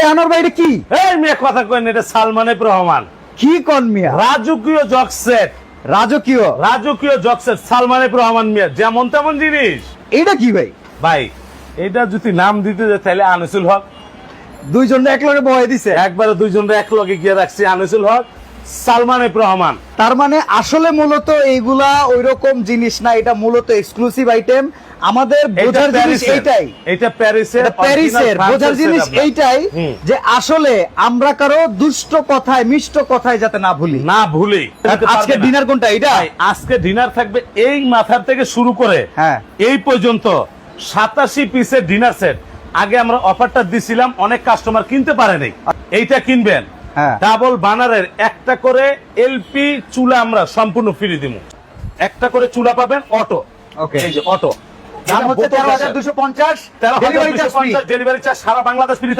আনোয়ার ভাই এটা কি? এই মেয়ে কথা কইন, এটা সালমান এফ রহমান কি কোন মিয়া? রাজকীয় জকসেট, রাজকীয়? রাজকীয় জকসেট সালমান এফ রহমান মিয়া, যেমন তেমন জিনিস। এটা কি ভাই? ভাই এটা যদি নাম দিতে যায় তাহলে আনিসুল হক। দুইজন এক লগে বয়ে দিছে, একবারে দুইজন এক লগে গিয়ে রাখছি, আনিসুল হক, সালমান এফ রহমান। তার মানে আসলে মূলত এইগুলা ওইরকম জিনিস না, এটা মূলত এক্সক্লুসিভ আইটেম। আমাদের বোঝার জিনিস এইটাই, এটা প্যারিসের, প্যারিসের বোঝার জিনিস এইটাই যে আসলে আমরা কারো দুষ্ট কথায় মিষ্ট কথায় যাতে না ভুলি, না ভুলি। আজকে ডিনার কোনটা? এটা আজকে ডিনার থাকবে এই মাথার থেকে শুরু করে হ্যাঁ এই পর্যন্ত 87 পিসের ডিনার সেট। আগে আমরা অফারটা দিছিলাম, অনেক কাস্টমার কিনতে পারে নাই। এইটা কিনবেন, হ্যাঁ। ডাবল বানারের একটা করে এলপি চুলা আমরা সম্পূর্ণ ফ্রি দিব। একটা করে চুলা পাবেন অটো, ওকে। এই যে অটো, দাম হচ্ছে 13,250, delivery charge free. Delivery charge সারা বাংলাদেশ ফ্রি।